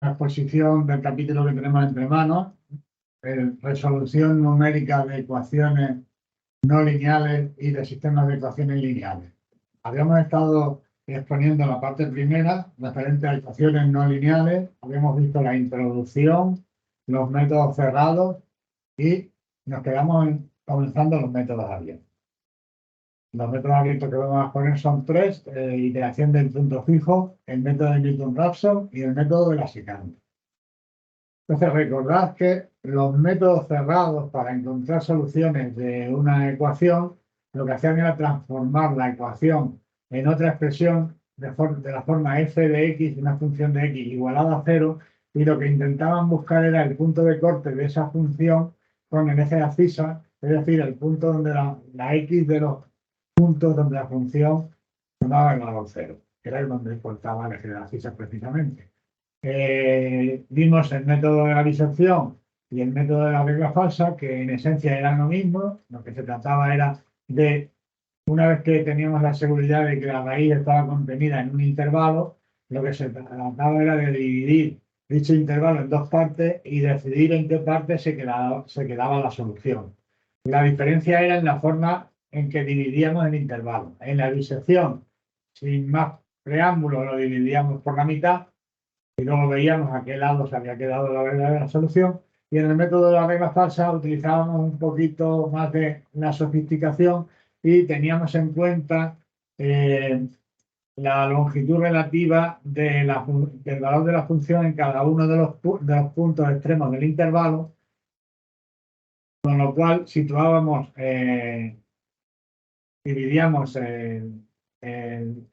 la exposición del capítulo que tenemos entre manos, resolución numérica de ecuaciones no lineales y de sistemas de ecuaciones lineales. Habíamos estado exponiendo la parte primera, referente a ecuaciones no lineales, habíamos visto la introducción, los métodos cerrados y nos quedamos comenzando los métodos abiertos. Los métodos abiertos que vamos a poner son tres: iteración del punto fijo, el método de Newton-Raphson y el método de la secante. Entonces, recordad que los métodos cerrados para encontrar soluciones de una ecuación, lo que hacían era transformar la ecuación en otra expresión de la forma f de x, una función de x igualada a 0, y lo que intentaban buscar era el punto de corte de esa función con el eje abscisa, es decir, el punto donde la x de los puntos donde la función tomaba el valor 0, que era donde cortaba el eje de abscisa precisamente. Vimos el método de la disección y el método de la regla falsa, que en esencia eran lo mismo. Lo que se trataba era de, una vez que teníamos la seguridad de que la raíz estaba contenida en un intervalo, lo que se trataba era de dividir dicho intervalo en dos partes y decidir en qué parte se quedaba la solución. La diferencia era en la forma en que dividíamos el intervalo. En la disección, sin más preámbulo, lo dividíamos por la mitad y luego veíamos a qué lado se había quedado la verdadera solución. Y en el método de la regla falsa utilizábamos un poquito más de la sofisticación y teníamos en cuenta la longitud relativa del valor de la función en cada uno de los puntos extremos del intervalo, con lo cual situábamos, dividíamos el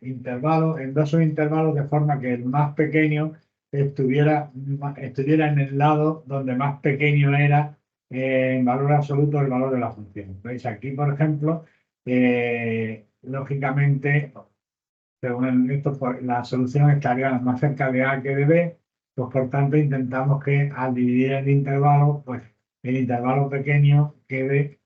intervalo en dos subintervalos de forma que el más pequeño estuviera en el lado donde más pequeño era en valor absoluto el valor de la función. ¿Veis? Aquí, por ejemplo, lógicamente, según esto, pues, la solución estaría más cerca de A que de B, pues por tanto intentamos que al dividir el intervalo, pues el intervalo pequeño quede,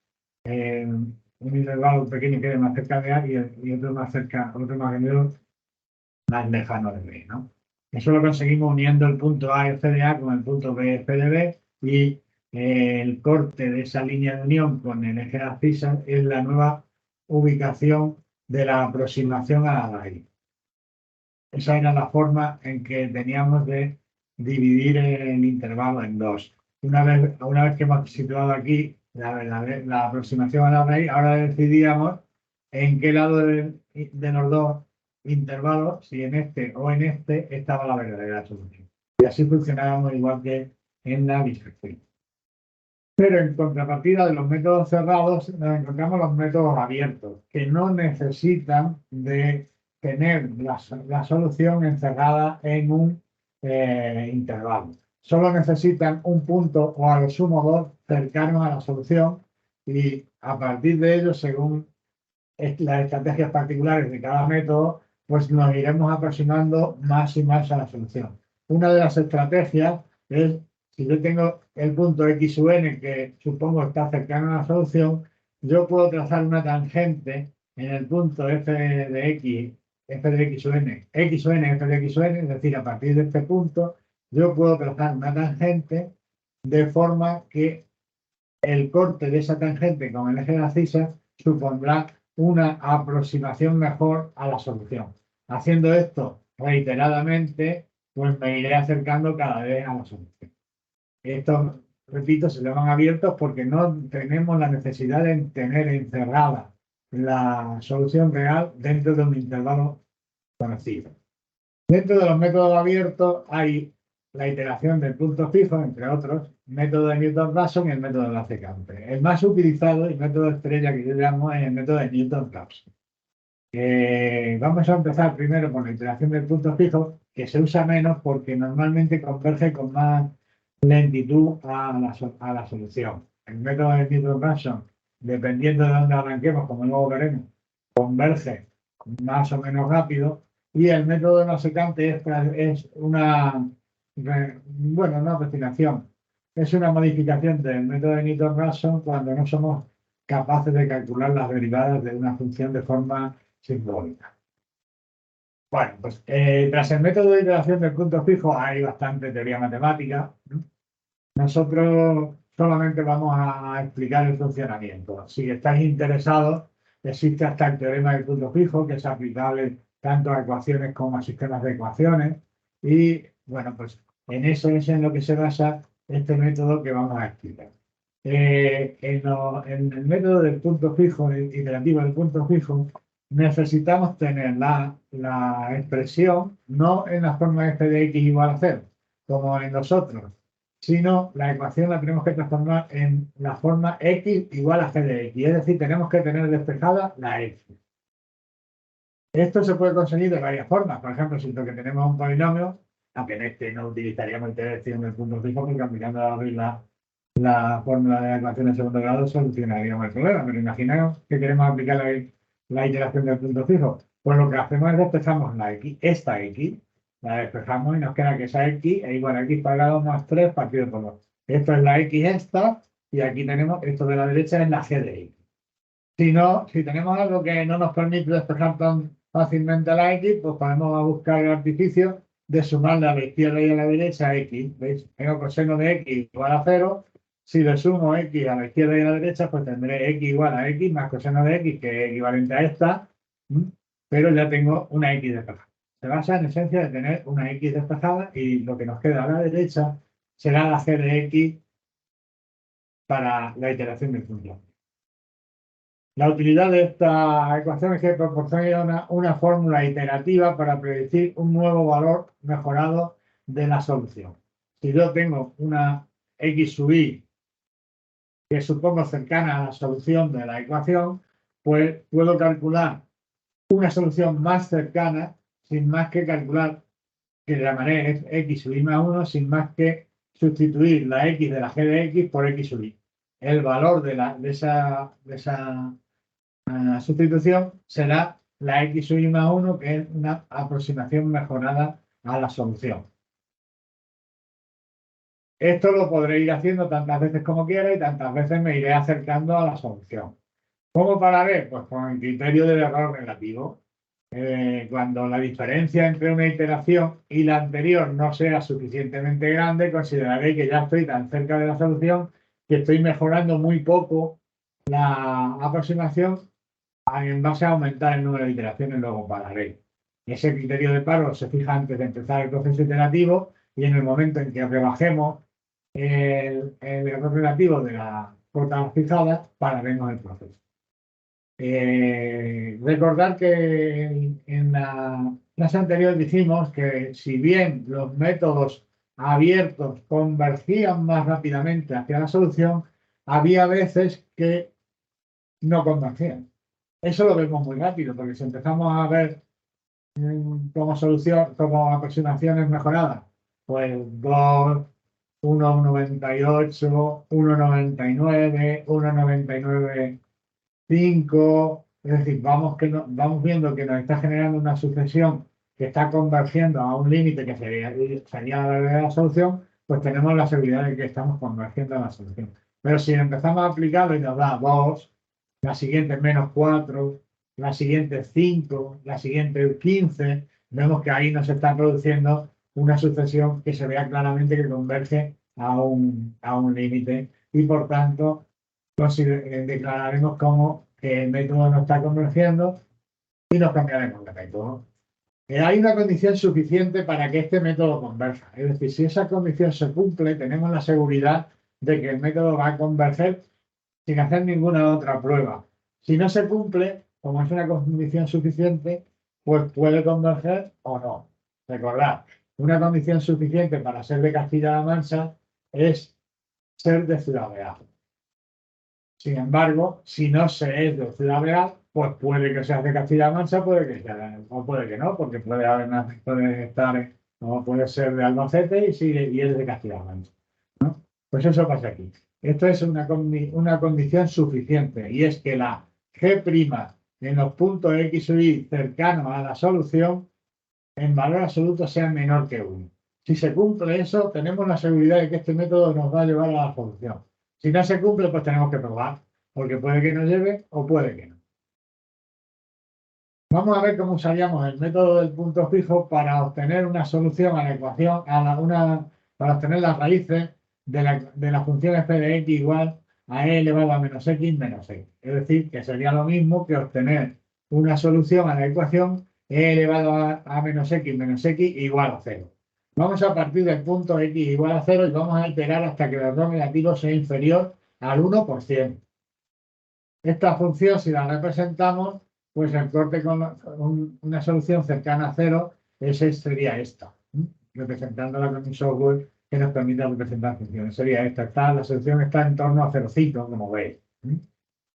un intervalo pequeño quede más cerca de A y otro más cerca, otro más lejano de B, ¿no? Eso lo conseguimos uniendo el punto A f de A con el punto B f de B, y el corte de esa línea de unión con el eje de abscisa es la nueva ubicación de la aproximación a la raíz. Esa era la forma en que teníamos de dividir el intervalo en dos. Una vez que hemos situado aquí la aproximación a la raíz, ahora decidíamos en qué lado de los dos intervalos, si en este o en este, estaba la verdadera solución. Y así funcionábamos igual que en la disección. Pero en contrapartida de los métodos cerrados, nos encontramos los métodos abiertos, que no necesitan de tener la solución encerrada en un intervalo. Solo necesitan un punto o a lo sumo dos cercanos a la solución, y a partir de ello, según las estrategias particulares de cada método, pues nos iremos aproximando más y más a la solución. Una de las estrategias es, si yo tengo el punto x u n que supongo está cercano a la solución, yo puedo trazar una tangente en el punto f de x, f de x u n, f de x u n, es decir, a partir de este punto yo puedo trazar una tangente de forma que el corte de esa tangente con el eje de la abscisa supondrá una aproximación mejor a la solución. Haciendo esto reiteradamente, pues me iré acercando cada vez a la solución. Estos, repito, se llaman abiertos porque no tenemos la necesidad de tener encerrada la solución real dentro de un intervalo conocido. Dentro de los métodos abiertos hay la iteración del punto fijo, entre otros, método de Newton-Raphson y el método de la secante. El más utilizado y método estrella que yo llamo es el método de Newton-Raphson. Vamos a empezar primero con la iteración del punto fijo, que se usa menos porque normalmente converge con más lentitud a la solución. El método de Newton-Raphson, dependiendo de dónde arranquemos, como luego veremos, converge más o menos rápido, y el método de la secante es una, bueno, no refinación, es una modificación del método de Newton-Raphson cuando no somos capaces de calcular las derivadas de una función de forma simbólica. Bueno, pues tras el método de iteración del punto fijo hay bastante teoría matemática, ¿no? Nosotros solamente vamos a explicar el funcionamiento. Si estáis interesados, existe hasta el teorema del punto fijo, que es aplicable tanto a ecuaciones como a sistemas de ecuaciones. Y bueno, pues en eso es en lo que se basa este método que vamos a explicar. En el método del punto fijo, el iterativo del punto fijo, necesitamos tener la expresión no en la forma f de x igual a cero, como en los otros, sino la ecuación la tenemos que transformar en la forma x igual a g de x. Es decir, tenemos que tener despejada la x. Esto se puede conseguir de varias formas. Por ejemplo, si lo que tenemos es un polinomio, aunque en este no utilizaríamos iteración del punto fijo, porque aplicando la fórmula de la ecuación de segundo grado solucionaríamos el problema. Pero imaginaos que queremos aplicar la iteración del punto fijo. Pues lo que hacemos es despejamos la x, esta x, la despejamos y nos queda que esa x es igual a x cuadrado más 3 partido por 2. Esto es la x esta, y aquí tenemos esto de la derecha es la g de x. Si no, si tenemos algo que no nos permite despejar tan fácilmente la x, pues podemos buscar el artificio de sumarle a la izquierda y a la derecha x. ¿Veis? Tengo coseno de x igual a 0. Si le sumo x a la izquierda y a la derecha, pues tendré x igual a x más coseno de x, que es equivalente a esta, ¿m? Pero ya tengo una x despejada. Se basa en esencia de tener una x despejada, y lo que nos queda a la derecha será la g de x para la iteración del función. La utilidad de esta ecuación es que proporciona una fórmula iterativa para predecir un nuevo valor mejorado de la solución. Si yo tengo una x sub i que supongo cercana a la solución de la ecuación, pues puedo calcular una solución más cercana sin más que calcular, que la llamaré x sub i más 1, sin más que sustituir la x de la g de x por x sub i. El valor de esa la sustitución será la x sub i más 1, que es una aproximación mejorada a la solución. Esto lo podré ir haciendo tantas veces como quiera, y tantas veces me iré acercando a la solución. ¿Cómo pararé? Pues con el criterio del error relativo. Cuando la diferencia entre una iteración y la anterior no sea suficientemente grande, consideraré que ya estoy tan cerca de la solución que estoy mejorando muy poco la aproximación en base a aumentar el número de iteraciones. Luego pararé. Ese criterio de paro se fija antes de empezar el proceso iterativo, y en el momento en que rebajemos el error relativo de la cuota fijada, pararemos el proceso. Recordar que en la clase anterior dijimos que si bien los métodos abiertos convergían más rápidamente hacia la solución, había veces que no convergían. Eso lo vemos muy rápido, porque si empezamos a ver como solución, como aproximaciones mejoradas, pues 2, 1,98, 1,99, 1,99, 5, es decir, vamos viendo que nos está generando una sucesión que está convergiendo a un límite que sería la verdadera solución, pues tenemos la seguridad de que estamos convergiendo a la solución. Pero si empezamos a aplicarlo y nos da 2, la siguiente menos 4, la siguiente 5, la siguiente 15, vemos que ahí nos está produciendo una sucesión que se vea claramente que converge a un límite, y por tanto declararemos como que el método no está convergiendo y nos cambiaremos de método. Hay una condición suficiente para que este método converja. Es decir, si esa condición se cumple, tenemos la seguridad de que el método va a converger sin hacer ninguna otra prueba. Si no se cumple, como es una condición suficiente, pues puede converger o no. Recordad, una condición suficiente para ser de Castilla-La Mancha es ser de Ciudad Real. Sin embargo, si no se es de Ciudad Real, pues puede que seas de Castilla-La Mancha, puede que sea, o puede que no, porque puede estar, o puede ser de Albacete y es de Castilla-La Mancha, ¿no? Pues eso pasa aquí. Esto es una condición suficiente, y es que la G' en los puntos X sub i cercanos a la solución, en valor absoluto, sea menor que 1. Si se cumple eso, tenemos la seguridad de que este método nos va a llevar a la solución. Si no se cumple, pues tenemos que probar, porque puede que nos lleve o puede que no. Vamos a ver cómo usaríamos el método del punto fijo para obtener una solución a la ecuación, para obtener las raíces de la función f de x igual a e elevado a menos x menos x. Es decir, que sería lo mismo que obtener una solución a la ecuación e elevado a menos x igual a 0. Vamos a partir del punto x igual a 0 y vamos a iterar hasta que el error negativo sea inferior al 1%. Esta función, si la representamos, pues el corte con una solución cercana a 0, ese sería esta, representándola con un software que nos permita representar funciones. Sería esta. La solución está en torno a 0,5, como veis.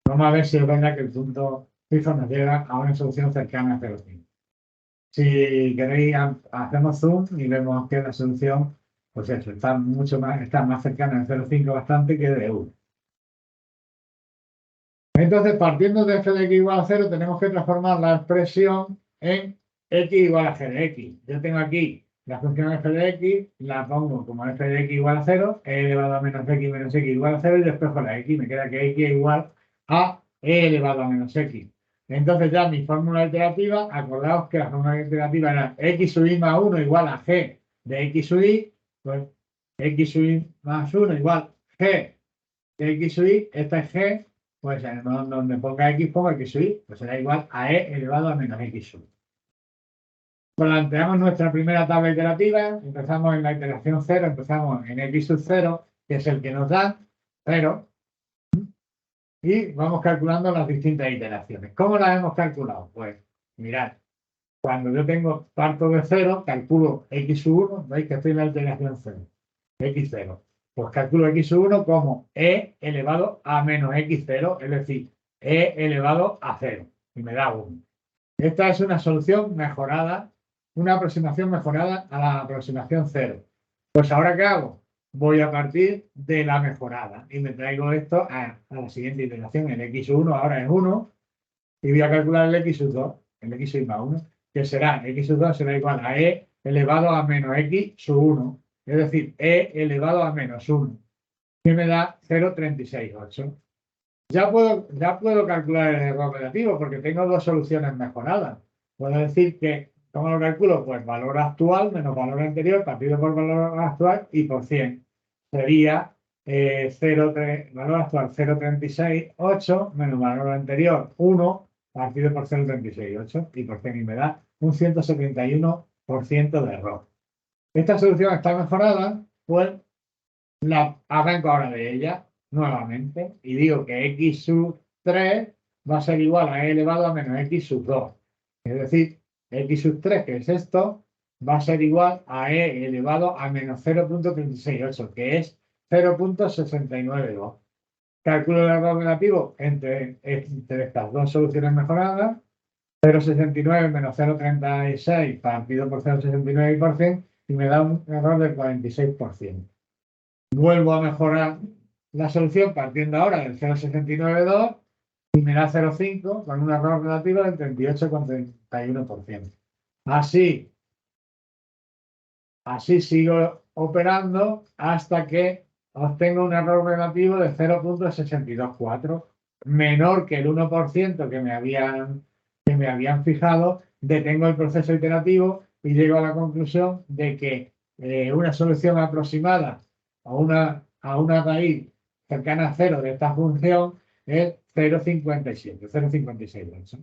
Vamos a ver si es verdad que el punto fijo nos lleva a una solución cercana a 0,5. Si queréis, hacemos zoom y vemos que la solución, pues eso, está más cercana a 0,5 bastante que de 1. Entonces, partiendo de f de x igual a 0, tenemos que transformar la expresión en x igual a g de x. Yo tengo aquí la función f de x, la pongo como f de x igual a 0, e elevado a menos x igual a 0 y despejo la x. Me queda que x es igual a e elevado a menos x. Entonces ya mi fórmula iterativa, acordaos que la fórmula iterativa era x sub y más 1 igual a g de x sub y, pues x sub y más 1 igual g de x sub y, esta es g, pues en el modo donde ponga x, pongo x sub y, pues será igual a e elevado a menos x sub. Planteamos nuestra primera tabla iterativa, empezamos en la iteración 0, empezamos en x sub 0, que es el que nos da 0, y vamos calculando las distintas iteraciones. ¿Cómo las hemos calculado? Pues mirad, cuando yo parto de 0, calculo x sub 1, veis que estoy en la iteración 0, x0. Pues calculo x sub 1 como e elevado a menos x0, es decir, e elevado a 0, y me da 1. Esta es una solución mejorada, una aproximación mejorada a la aproximación 0. Pues ahora, ¿qué hago? Voy a partir de la mejorada y me traigo esto a la siguiente iteración. El x sub 1 ahora es 1 y voy a calcular el x sub 2, el x sub más 1, que será, x sub 2 será igual a e elevado a menos x sub 1, es decir, e elevado a menos 1, que me da 0,368. Ya puedo calcular el error relativo porque tengo dos soluciones mejoradas. Puedo decir que, ¿cómo lo calculo? Pues valor actual menos valor anterior, partido por valor actual y por 100. Sería valor actual 0,368 menos valor anterior 1 partido por 0,368 y por 100 y me da un 171% de error. Esta solución está mejorada, pues la arranco ahora de ella nuevamente y digo que x sub 3 va a ser igual a e elevado a menos x sub 2. Es decir, x sub 3, que es esto, va a ser igual a e elevado a menos 0,368, que es 0,692. Calculo el error relativo entre estas dos soluciones mejoradas, 0,69 menos 0,36 partido por 0,69 y por 100, y me da un error del 46%. Vuelvo a mejorar la solución partiendo ahora del 0,692 y me da 0,5 con un error relativo del 38,31%. Así sigo operando hasta que obtengo un error relativo de 0,624, menor que el 1% que me habían fijado. Detengo el proceso iterativo y llego a la conclusión de que una solución aproximada a una raíz cercana a 0 de esta función es 0,57, 0,56.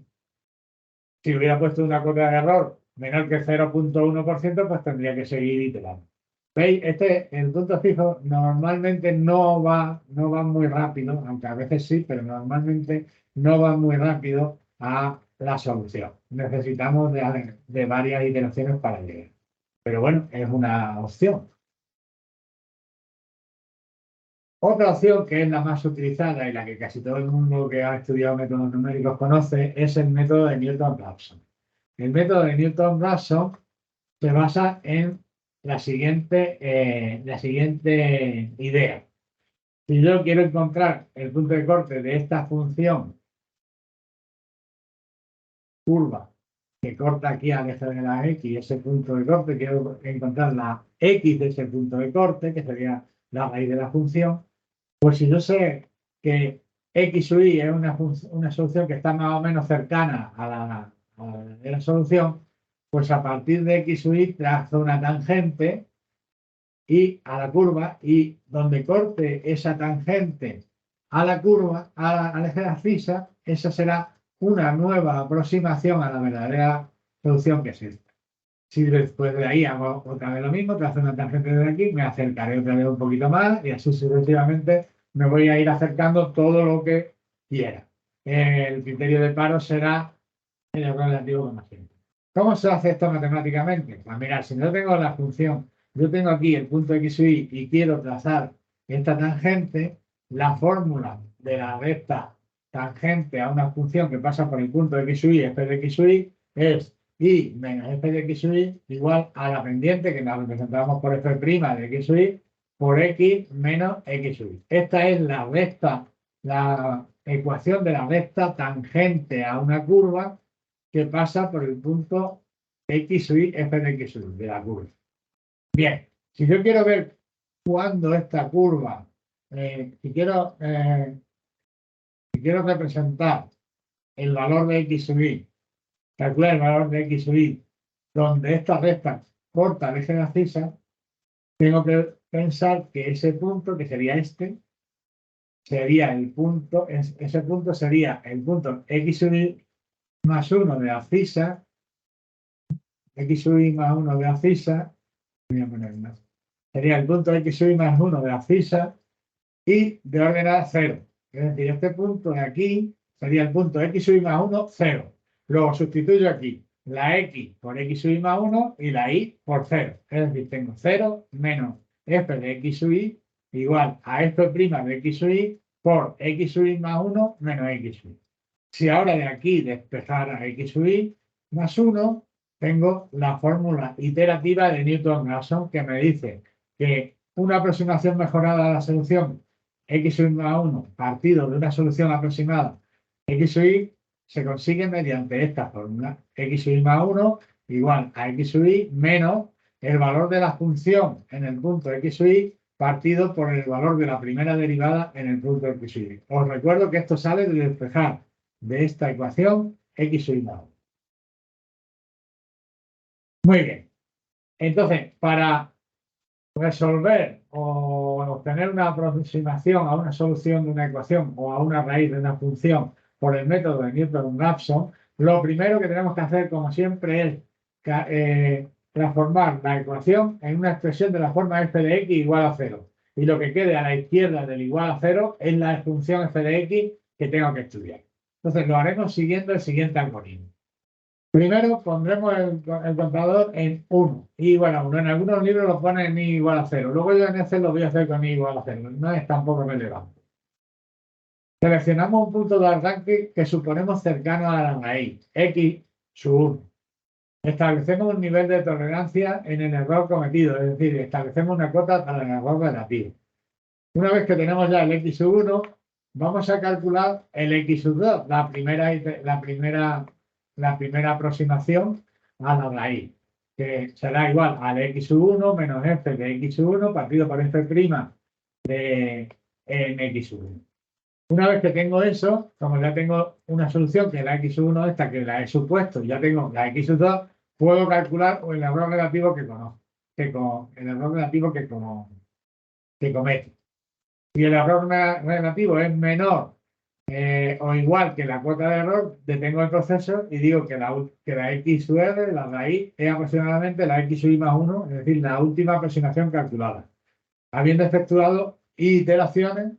Si hubiera puesto una cota de error menor que 0,1%, pues tendría que seguir iterando. ¿Veis? El punto fijo normalmente no va muy rápido, aunque a veces sí, pero normalmente no va muy rápido a la solución. Necesitamos de varias iteraciones para llegar. Pero bueno, es una opción. Otra opción, que es la más utilizada y la que casi todo el mundo que ha estudiado métodos numéricos conoce, es el método de Newton-Raphson. El método de Newton-Raphson se basa en la siguiente idea. Si yo quiero encontrar el punto de corte de esta función curva que corta aquí al eje de la x, ese punto de corte, quiero encontrar la x de ese punto de corte, que sería la raíz de la función, pues si yo sé que x sub y es una solución que está más o menos cercana de la solución, pues a partir de x sub y trazo una tangente y a la curva, y donde corte esa tangente a la curva, al eje de abscisa, esa será una nueva aproximación a la verdadera solución, que es esta. Si después de ahí hago otra vez lo mismo, trazo una tangente de aquí, me acercaré otra vez un poquito más y así sucesivamente me voy a ir acercando todo lo que quiera. El criterio de paro será el error relativo más simple. ¿Cómo se hace esto matemáticamente? Pues mira, si yo tengo la función, yo tengo aquí el punto x sub y quiero trazar esta tangente, la fórmula de la recta tangente a una función que pasa por el punto x sub y f de x sub es y menos f de x sub igual a la pendiente, que la representamos por f' de x sub por x menos x sub. Esta es la recta, la ecuación de la recta tangente a una curva que pasa por el punto x sub y f de x sub de la curva. Bien, si yo quiero ver cuándo esta curva, si quiero representar el valor de x sub y, calcular el valor de x sub y, donde esta recta corta el eje de abscisa, tengo que pensar que ese punto, que sería este, sería el punto, ese punto sería el punto x sub y más 1 de abscisa, x sub y más 1 de abscisa, voy a poner más. Sería el punto x sub y más 1 de abscisa y de ordenada 0. Es decir, este punto de aquí sería el punto x sub y más 1, 0. Luego sustituyo aquí la x por x sub y más 1 y la y por 0. Es decir, tengo 0 menos f de x sub y igual a f' de x sub y por x sub y más 1 menos x sub y. Si ahora de aquí despejara x sub y más 1, tengo la fórmula iterativa de Newton-Raphson, que me dice que una aproximación mejorada a la solución x sub y más 1 partido de una solución aproximada x sub y se consigue mediante esta fórmula. X sub y más 1 igual a x sub y menos el valor de la función en el punto x sub y partido por el valor de la primera derivada en el punto x sub y. Os recuerdo que esto sale de despejar de esta ecuación x sub y más 1. Muy bien. Entonces, para resolver o obtener una aproximación a una solución de una ecuación o a una raíz de una función por el método de Newton-Raphson, lo primero que tenemos que hacer, como siempre, es transformar la ecuación en una expresión de la forma f de x igual a 0. Y lo que quede a la izquierda del igual a 0 es la función f de x que tengo que estudiar. Entonces lo haremos siguiendo el siguiente algoritmo. Primero pondremos el contador en 1, i igual a 1. En algunos libros lo ponen en i igual a 0. Luego yo en este lo voy a hacer con i igual a 0. No es tampoco relevante. Seleccionamos un punto de arranque que suponemos cercano a la raíz, x sub 1. Establecemos un nivel de tolerancia en el error cometido, es decir, establecemos una cuota para el error relativo. Una vez que tenemos ya el x sub 1, vamos a calcular el x sub 2, la primera aproximación a la raíz, que será igual al x sub 1 menos f de x sub 1 partido por f' de x sub 1. Una vez que tengo eso, como ya tengo una solución que es la x sub 1 esta, que la he supuesto, y ya tengo la x sub 2, puedo calcular el error relativo que conozco, el error relativo que cometo. Si el error relativo es menor o igual que la cuota de error, detengo el proceso y digo que la x sub r, la raíz, es aproximadamente la x sub y más 1, es decir, la última aproximación calculada. Habiendo efectuado iteraciones,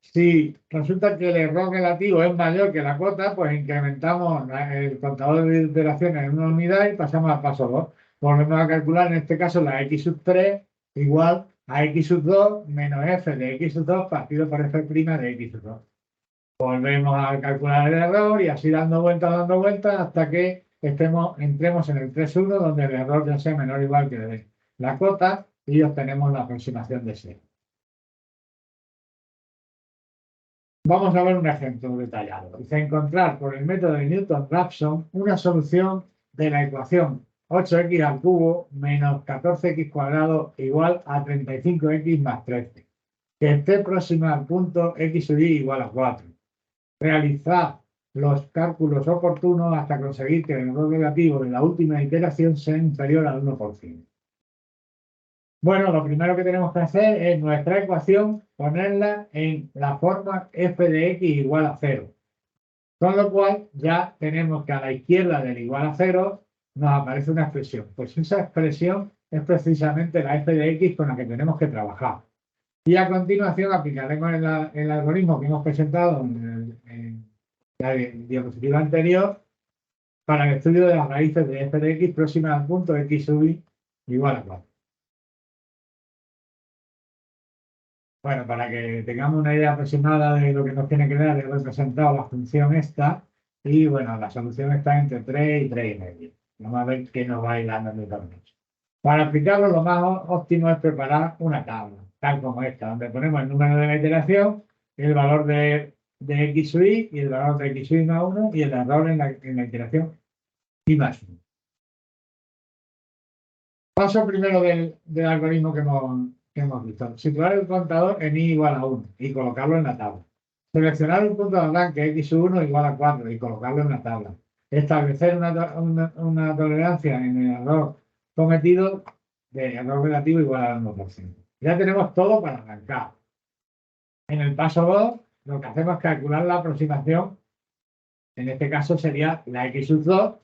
si resulta que el error relativo es mayor que la cuota, pues incrementamos el contador de iteraciones en una unidad y pasamos al paso 2. Volvemos a calcular en este caso la x sub 3 igual a x sub 2 menos f de x sub 2 partido por f' de x sub 2. Volvemos a calcular el error y así dando vueltas hasta que entremos en el 3,1 donde el error ya sea menor o igual que la cuota y obtenemos la aproximación de 0. Vamos a ver un ejemplo detallado. Dice encontrar por el método de Newton-Raphson una solución de la ecuación 8x al cubo menos 14x cuadrado igual a 35x más 13, que esté próxima al punto x sub y igual a 4. realizar los cálculos oportunos hasta conseguir que el error relativo de la última iteración sea inferior al 1%. Bueno, lo primero que tenemos que hacer es nuestra ecuación ponerla en la forma f de x igual a 0. Con lo cual ya tenemos que a la izquierda del igual a 0 nos aparece una expresión. Pues esa expresión es precisamente la f de x con la que tenemos que trabajar. Y a continuación aplicaremos el algoritmo que hemos presentado en la diapositiva anterior para el estudio de las raíces de f de x próximas al punto x sub i igual a 4. Bueno, para que tengamos una idea aproximada de lo que nos tiene que dar, he representado la función esta y bueno, la solución está entre 3 y 3,5. Vamos a ver qué nos va a ir dando en el camino. Para aplicarlo, lo más óptimo es preparar una tabla, tal como esta, donde ponemos el número de la iteración, el valor de x sub i y el valor de x sub i más 1 y el error en la iteración i más 1. Paso primero del algoritmo que hemos visto. Situar el contador en i igual a 1 y colocarlo en la tabla. Seleccionar un punto de arranque x sub 1 igual a 4 y colocarlo en la tabla. Establecer una tolerancia en el error cometido de error relativo igual al 1%. Ya tenemos todo para arrancar. En el paso 2, lo que hacemos es calcular la aproximación. En este caso sería la x sub 2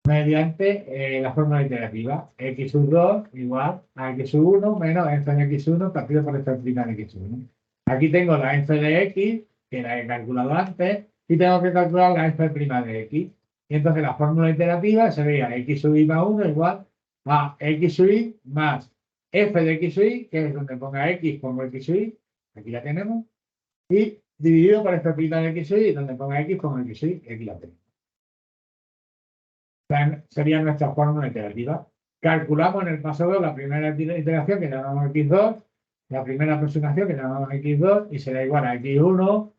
mediante la fórmula iterativa. X sub 2 igual a x sub 1 menos f de x 1 partido por f' de x 1. Aquí tengo la f de x, que la he calculado antes, y tengo que calcular la f' de x. Y entonces la fórmula iterativa sería x sub i más 1 igual a x sub i más f de x sub i, que es donde ponga x como x sub i, aquí la tenemos, y dividido por f' de x sub i, donde ponga x como x sub i, aquí la tenemos. Sería nuestra fórmula iterativa. Calculamos en el paso 2 la primera iteración que llamamos x2, la primera aproximación que llamamos x2 y será igual a x1,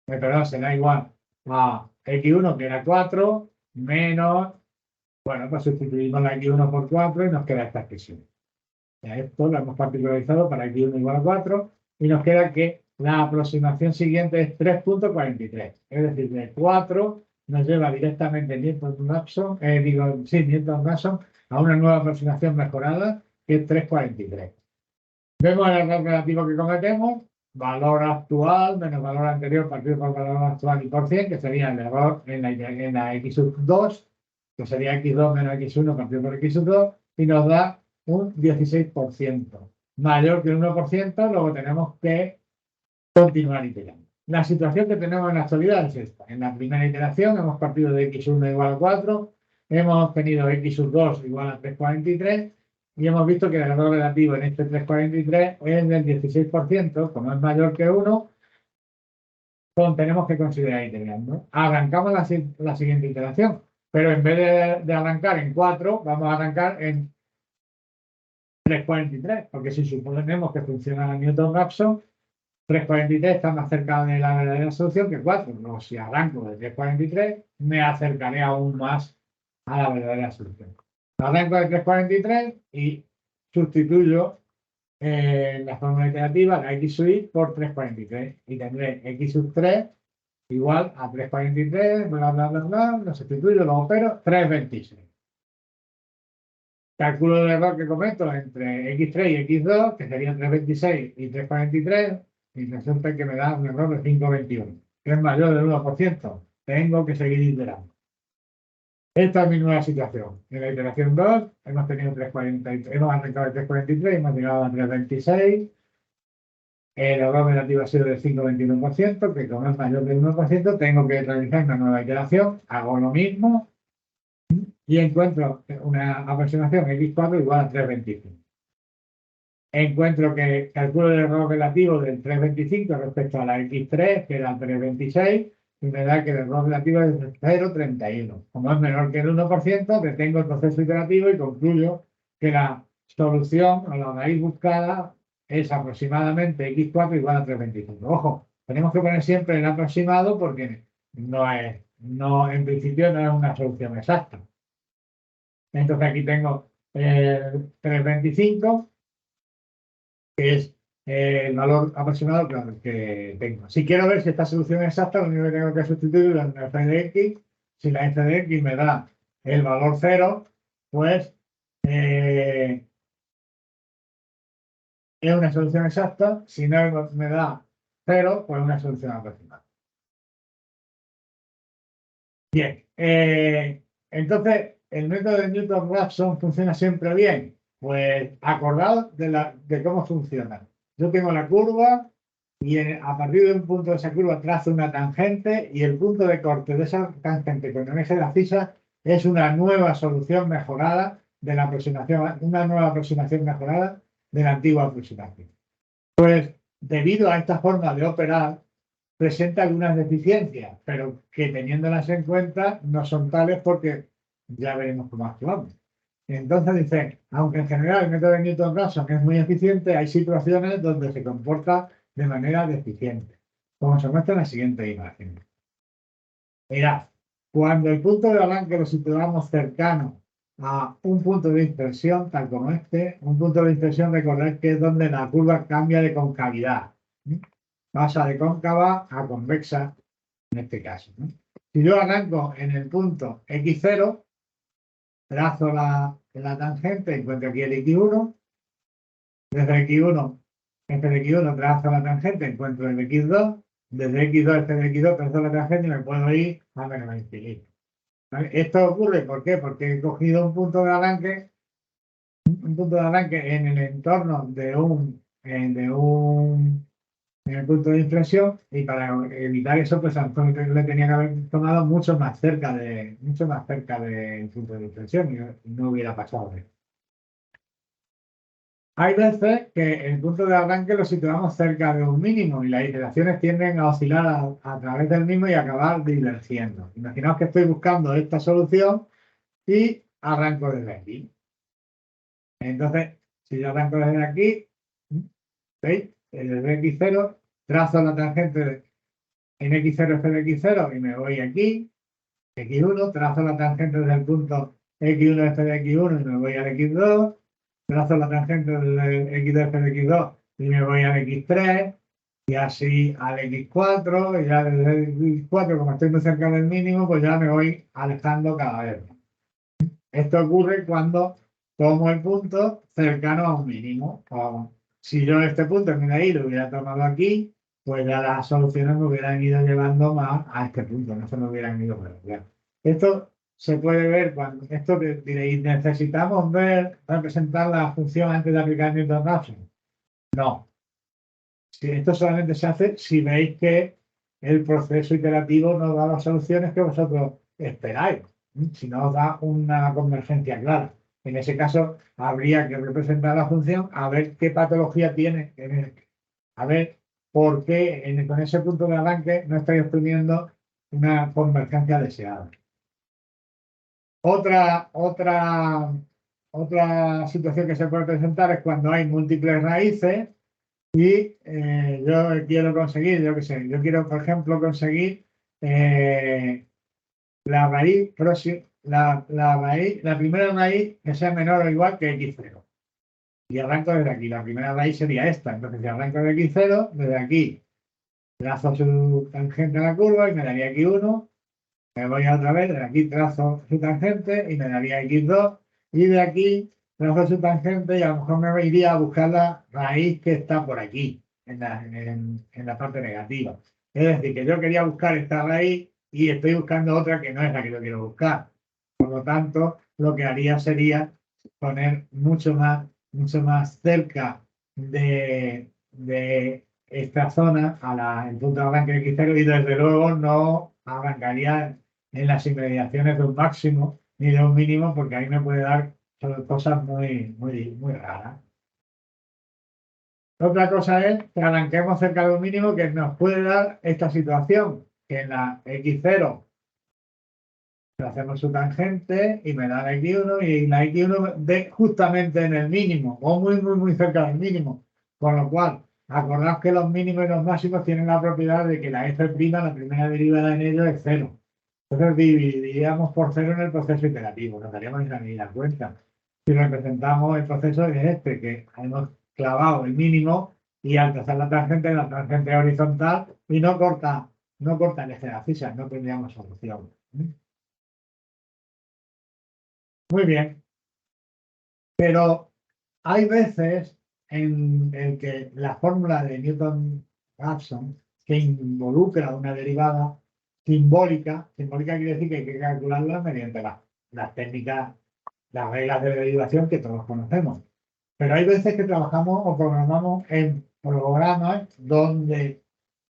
perdón, será igual a x1 que era 4 menos, bueno, pues sustituimos la x1 por 4 y nos queda esta expresión. Esto lo hemos particularizado para x1 igual a 4 y nos queda que la aproximación siguiente es 3.43, es decir, de 4 nos lleva directamente Newton-Raphson, Newton-Raphson a una nueva aproximación mejorada que es 3.43. Vemos el error relativo que cometemos, valor actual menos valor anterior partido por valor actual y por 100, que sería el error en la x sub 2, que sería x2 menos x1 partido por x sub 2, y nos da un 16%. Mayor que el 1%, luego tenemos que continuar iterando. La situación que tenemos en la actualidad es esta. En la primera iteración hemos partido de x1 igual a 4, hemos obtenido x sub 2 igual a 3,43 y hemos visto que el error relativo en este 3,43 es del 16%, como es mayor que 1, tenemos que considerar iterando. Arrancamos la siguiente iteración, pero en vez de arrancar en 4, vamos a arrancar en 3,43, porque si suponemos que funciona Newton-Raphson, 3,43 está más cerca de la verdadera solución que 4. No, si arranco de 3,43, me acercaré aún más a la verdadera solución. Arranco de 3,43 y sustituyo la fórmula iterativa, la x sub i, por 3,43. Y tendré x sub 3 igual a 3,43, bla, bla, bla, bla, lo sustituyo, lo opero, 3,26. Calculo el error que cometo entre x3 y x2, que serían 3,26 y 3,43, y resulta que me da un error de 5,21, que es mayor del 1%. Tengo que seguir iterando. Esta es mi nueva situación. En la iteración 2 hemos tenido 3,43, hemos arrancado de 3,43, hemos llegado a 3,26. El error relativo ha sido del 5,21%, que como es mayor del 1%, tengo que realizar una nueva iteración. Hago lo mismo y encuentro una aproximación x4 igual a 3,25. Encuentro que calculo el error relativo del 3,25 respecto a la x3, que era 3,26, y me da que el error relativo es de 0,31. Como es menor que el 1%, detengo el proceso iterativo y concluyo que la solución o la raíz buscada es aproximadamente x4 igual a 3,25. Ojo, tenemos que poner siempre el aproximado porque en principio no es una solución exacta. Entonces aquí tengo 3,25, que es el valor aproximado que tengo. Si quiero ver si esta solución es exacta, lo único que tengo que sustituir es la f de x. Si la f de x me da el valor 0, pues es una solución exacta. Si no me da 0, pues es una solución aproximada. Bien, entonces, ¿el método de Newton-Raphson funciona siempre bien? Pues acordaos de cómo funciona. Yo tengo la curva y a partir de un punto de esa curva trazo una tangente y el punto de corte de esa tangente con el eje de la fisa es una nueva solución mejorada de la aproximación, una nueva aproximación mejorada de la antigua aproximación. Pues debido a esta forma de operar, presenta algunas deficiencias, pero que teniéndolas en cuenta no son tales porque ya veremos cómo actuamos. Entonces dice, aunque en general el método de Newton-Raphson es muy eficiente, hay situaciones donde se comporta de manera deficiente, como se muestra en la siguiente imagen. Mirad, cuando el punto de arranque lo situamos cercano a un punto de dispersión, tal como este, un punto de dispersión, recordad que es donde la curva cambia de concavidad. Pasa de cóncava a convexa en este caso, ¿no? Si yo arranco en el punto x0, trazo la tangente, encuentro aquí el x1, desde x1, f de x1 trazo la tangente, encuentro el x2, desde x2, f de x2 trazo la tangente y me puedo ir a menos infinito. ¿Vale? Esto ocurre, ¿por qué? Porque he cogido un punto de arranque en el entorno en el punto de inflexión, y para evitar eso, pues a lo mejor le tenía que haber tomado mucho más cerca del punto de inflexión y no hubiera pasado de eso. Hay veces que el punto de arranque lo situamos cerca de un mínimo y las iteraciones tienden a oscilar a través del mismo y acabar divergiendo. Imaginaos que estoy buscando esta solución y arranco desde aquí. Entonces, si yo arranco desde aquí, ¿veis? Desde x0, trazo la tangente en x0 f de x0 y me voy aquí, x1, trazo la tangente desde el punto x1 f de x1 y me voy al x2, trazo la tangente desde x2 f de x2 y me voy al x3, y así al x4, y ya desde el x4, como estoy muy cerca del mínimo, pues ya me voy alejando cada vez más. Esto ocurre cuando tomo el punto cercano a un mínimo. O si yo este punto en vez de ahí lo hubiera tomado aquí, pues ya las soluciones me hubieran ido llevando más a este punto, no se me hubieran ido por allá. Esto se puede ver cuando, esto que diréis, ¿necesitamos ver, representar la función antes de aplicar Newton-Raphson? No. Si esto solamente se hace si veis que el proceso iterativo no da las soluciones que vosotros esperáis, si no os da una convergencia clara. En ese caso, habría que representar la función a ver qué patología tiene, a ver por qué con ese punto de arranque no estáis obteniendo una convergencia deseada. Otra situación que se puede presentar es cuando hay múltiples raíces. Y yo quiero conseguir, yo qué sé, yo quiero, por ejemplo, conseguir la raíz próxima, la primera raíz que sea menor o igual que x0. Y arranco desde aquí. La primera raíz sería esta. Entonces, si arranco de x0, desde aquí trazo su tangente a la curva y me daría x1. Me voy otra vez, de aquí trazo su tangente y me daría x2. Y de aquí trazo su tangente y a lo mejor me iría a buscar la raíz que está por aquí, en la parte negativa. Es decir, que yo quería buscar esta raíz y estoy buscando otra que no es la que yo quiero buscar. Por lo tanto, lo que haría sería poner mucho más cerca de esta zona el punto de arranque de X0 y desde luego no arrancaría en las inmediaciones de un máximo ni de un mínimo porque ahí me puede dar cosas muy raras. Otra cosa es que arranquemos cerca de un mínimo que nos puede dar esta situación, que en la x0 hacemos su tangente y me da la x1 y la x1 de justamente en el mínimo o muy cerca del mínimo. Con lo cual, acordaos que los mínimos y los máximos tienen la propiedad de que la f', la primera derivada en ellos, es cero. Entonces dividiríamos por cero en el proceso iterativo, nos daríamos ni la cuenta. Si representamos el proceso es este, que hemos clavado el mínimo y al trazar la tangente horizontal y no corta el eje de la física, no tendríamos solución. Muy bien, pero hay veces en que la fórmula de Newton-Raphson, que involucra una derivada simbólica quiere decir que hay que calcularla mediante las técnicas, las reglas de derivación que todos conocemos. Pero hay veces que trabajamos o programamos en programas donde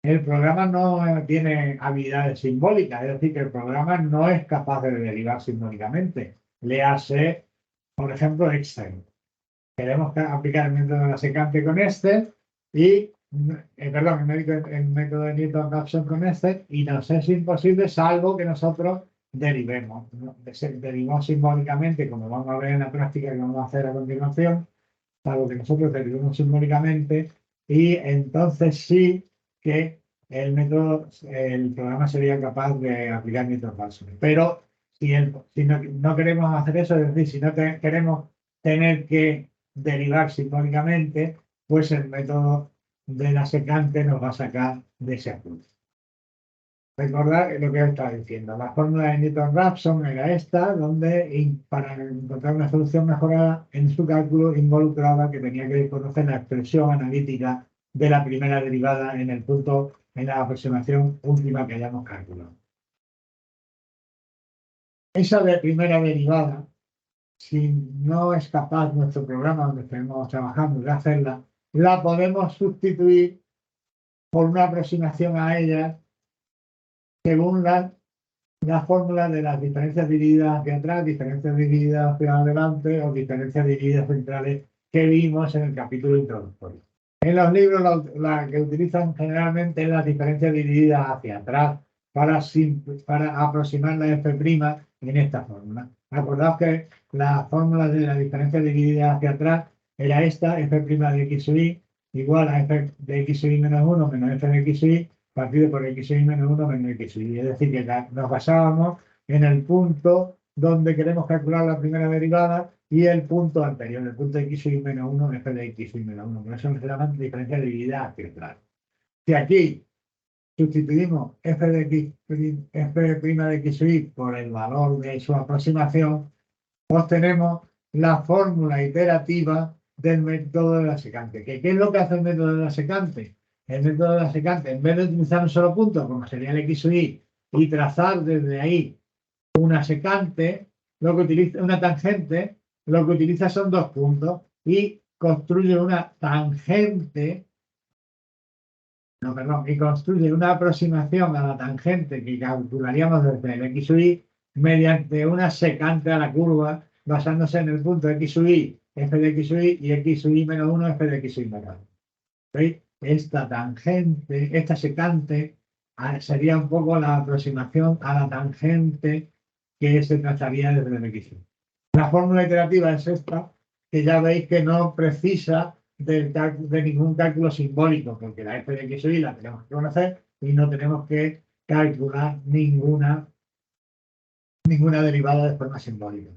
el programa no tiene habilidades simbólicas, es decir, que el programa no es capaz de derivar simbólicamente. Léase, por ejemplo, Excel. Queremos aplicar el método de la secante con Excel y, perdón, el método de Newton-Raphson con Excel y nos es imposible salvo que nosotros derivemos. ¿No? Derivamos simbólicamente, como vamos a ver en la práctica que vamos a hacer a continuación, salvo que nosotros derivemos simbólicamente y entonces sí que el programa sería capaz de aplicar Newton-Raphson. Pero si no queremos hacer eso, es decir, si no queremos tener que derivar simbólicamente, pues el método de la secante nos va a sacar de ese apuro. Recordar lo que os estaba diciendo. La fórmula de Newton-Raphson era esta, donde para encontrar una solución mejorada en su cálculo involucraba que tenía que conocer la expresión analítica de la primera derivada en el punto, en la aproximación última que hayamos calculado. Esa primera derivada, si no es capaz nuestro programa donde estemos trabajando de hacerla, la podemos sustituir por una aproximación a ella según la fórmula de las diferencias divididas hacia atrás, diferencias divididas hacia adelante o diferencias divididas centrales que vimos en el capítulo introductorio. En los libros la que utilizan generalmente es las diferencias divididas hacia atrás para aproximar la f' en esta fórmula. Acordaos que la fórmula de la diferencia dividida hacia atrás era esta, f' de x sub y igual a f de x sub y menos 1 menos f de x sub y partido por x sub y menos 1 menos x sub y. Es decir, que nos basábamos en el punto donde queremos calcular la primera derivada y el punto anterior, el punto de x sub y menos 1, f de x sub y menos 1. Por eso se llama diferencia dividida hacia atrás. Si aquí sustituimos f de x, f' de x sub y por el valor de su aproximación, obtenemos la fórmula iterativa del método de la secante. ¿Qué es lo que hace el método de la secante? El método de la secante, en vez de utilizar un solo punto, como sería el x sub y trazar desde ahí una secante, una tangente, lo que utiliza son dos puntos y construye una tangente, no, perdón, y construye una aproximación a la tangente que calcularíamos desde el x sub y mediante una secante a la curva basándose en el punto x sub y, f de x sub y x sub y menos 1, f de x sub y menos 1. ¿Veis? Esta tangente, esta secante, sería un poco la aproximación a la tangente que se trazaría desde el x sub. La fórmula iterativa es esta, que ya veis que no precisa de ningún cálculo simbólico, porque la f de x sub y la tenemos que conocer y no tenemos que calcular ninguna derivada de forma simbólica.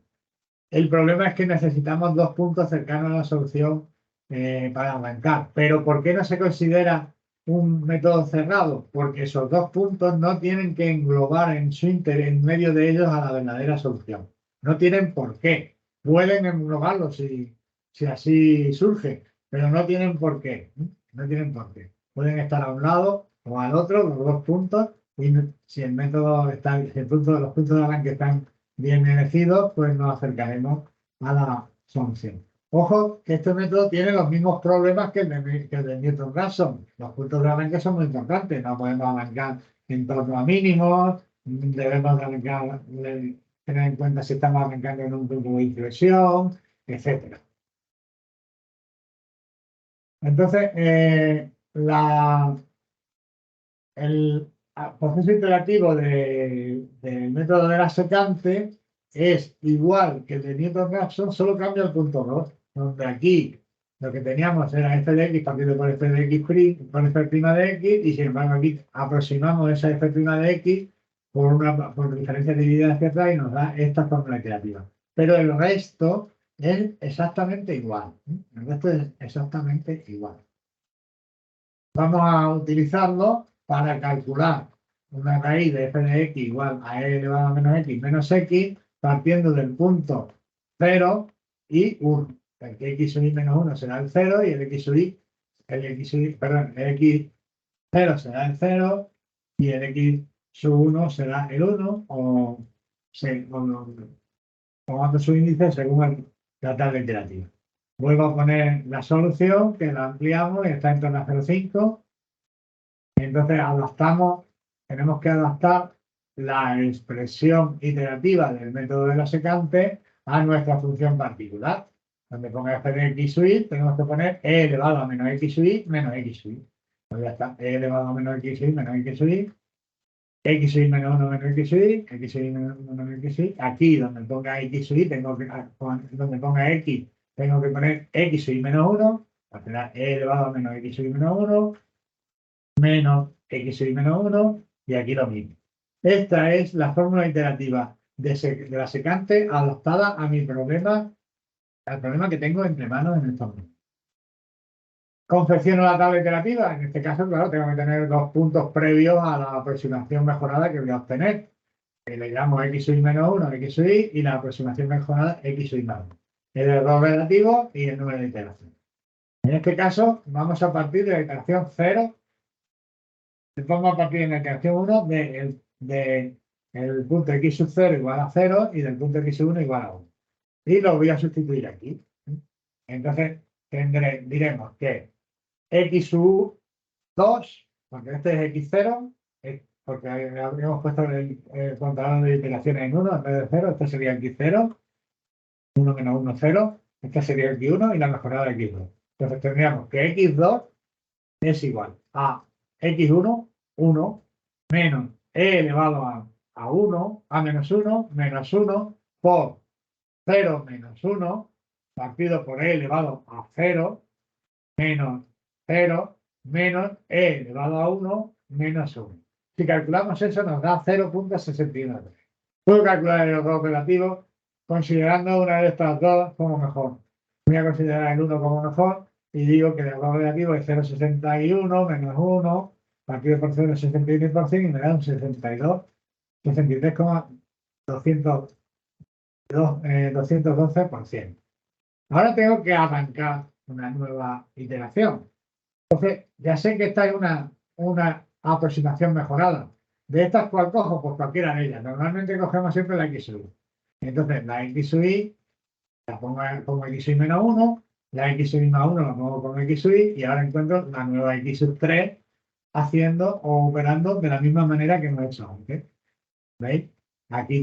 El problema es que necesitamos dos puntos cercanos a la solución para arrancar. Pero ¿por qué no se considera un método cerrado? Porque esos dos puntos no tienen que englobar en medio de ellos a la verdadera solución. No tienen por qué. Pueden englobarlo si así surge, pero no tienen por qué. No tienen por qué. Pueden estar a un lado o al otro, los dos puntos, y si el método está, si los puntos de arranque están bien elegidos, pues nos acercaremos a la solución. Ojo que este método tiene los mismos problemas que el de Newton-Raphson. Los puntos de arranque son muy importantes. No podemos arrancar en torno a mínimos, debemos tener en cuenta si estamos arrancando en un punto de inflexión, etc. Entonces, el proceso iterativo del método de la secante es igual que el de Newton-Raphson, solo cambia el punto 2, donde aquí lo que teníamos era f de x partido por f de x, por f' de x, y sin embargo aquí aproximamos esa f' de x por diferencia dividida hacia atrás y nos da esta fórmula iterativa. Pero el resto es exactamente igual. El resto es exactamente igual. vamos a utilizarlo para calcular una raíz de f de x igual a e elevado a menos x menos x, partiendo del punto 0 y 1. El que x sub y menos 1 será el 0 y el x sub y, perdón, el x 0 será el 0 y el x sub 1 será el 1 o tomando su índice según la tabla iterativa. Vuelvo a poner la solución, que la ampliamos y está en torno a 0,5. Entonces tenemos que adaptar la expresión iterativa del método de la secante a nuestra función particular. Donde ponga f de x sub y, tenemos que poner e elevado a menos x sub y menos x sub y. Pues ya está, e elevado a menos x sub y menos x sub y, x sub y menos 1 menos x sub y, x sub y menos 1 menos x sub y. Aquí donde ponga x sub y, donde ponga x, tengo que poner x sub y menos 1, al final e elevado a menos x sub y menos 1, menos x sub y menos 1, y aquí lo mismo. Esta es la fórmula iterativa de la secante adaptada a mi problema, al problema que tengo entre manos en estos momentos. Confecciono la tabla iterativa. En este caso, claro, tengo que tener 2 puntos previos a la aproximación mejorada que voy a obtener. Le llamo x sub y menos 1, x sub y, y la aproximación mejorada x sub y más 1. El error relativo y el número de iteración. En este caso, vamos a partir de la iteración 0. Vamos a partir de la iteración 1 del punto x sub 0 igual a 0 y del punto x sub 1 igual a 1. Y lo voy a sustituir aquí. Entonces, diremos que x sub 2, porque este es x0, porque habríamos puesto el contador de iteraciones en 1 en vez de 0, este sería x0, 1 menos 1, 0, este sería x1 y la mejorada de x2. Entonces tendríamos que x2 es igual a x1, 1, menos e elevado a 1, a menos 1, menos 1, por 0 menos 1, partido por e elevado a 0, menos 0, menos e elevado a 1, menos 1. Si calculamos eso, nos da 0,69. Puedo calcular el error relativo considerando una de estas dos como mejor. Voy a considerar el 1 como mejor y digo que el error relativo es 0,61 menos 1, partido por 0,61% y me da un 62, 63,212%. Ahora tengo que arrancar una nueva iteración. Entonces, ya sé que esta es una aproximación mejorada. ¿De estas cuál cojo? Pues cualquiera de ellas. Normalmente cogemos siempre la x sub y. Entonces, la x sub y la pongo x sub y menos 1, la x sub y más 1 la pongo con x sub y ahora encuentro la nueva x sub 3 haciendo o operando de la misma manera que hemos hecho antes. ¿Veis? Aquí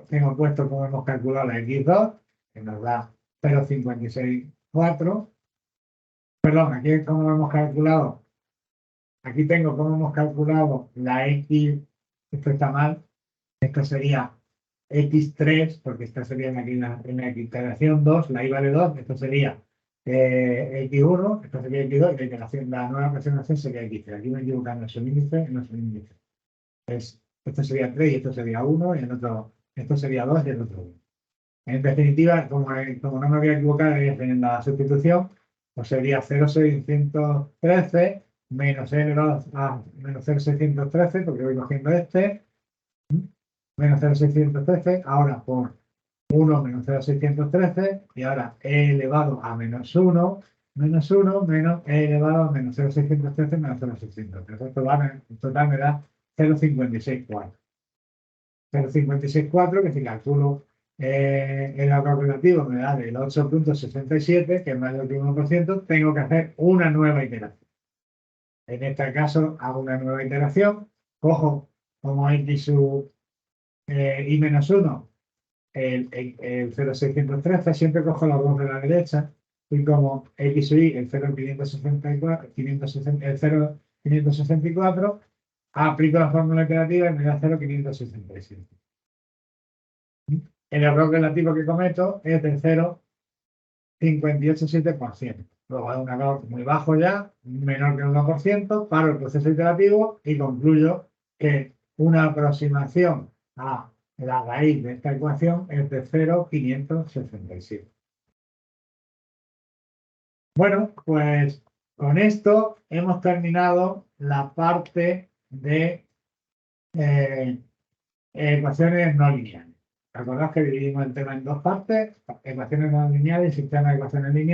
tengo puesto como hemos calculado la x2, que nos da 0,564. Perdón, aquí como hemos calculado, aquí tengo como hemos calculado la x, esto está mal, esto sería x3, porque esta sería en la iteración 2, la y vale 2, esto sería x1, esto sería x2, y la nueva aproximación sería x3. Aquí me he equivocado en el índice, no es el índice. Esto sería 3 y esto sería 1, y el otro, esto sería 2 y el otro 1. En definitiva, como no me voy a equivocar en la sustitución, pues sería 0,613 menos e elevado a menos 0,613, porque voy cogiendo este, menos 0,613, ahora por 1 menos 0,613, y ahora e elevado a menos 1, menos e elevado a menos 0,613 menos 0,613. En total me da 0,564. 0,564, que si calculo el ahorro relativo me da del 8,67, que es más del 1%, tengo que hacer una nueva iteración. En este caso hago una nueva iteración, cojo como x sub y menos 1 el 0,613, siempre cojo los dos de la derecha, y como x sub y el 0,564, el 0,564, aplico la fórmula iterativa y me da 0,567. El error relativo que cometo es del 0,587%. Luego es un error muy bajo ya, menor que el 1%, paro el proceso iterativo y concluyo que una aproximación a la raíz de esta ecuación es de 0,567. Bueno, pues Con esto hemos terminado la parte de ecuaciones no lineales. Recordad que dividimos el tema en dos partes, ecuaciones no lineales y sistema de ecuaciones lineales.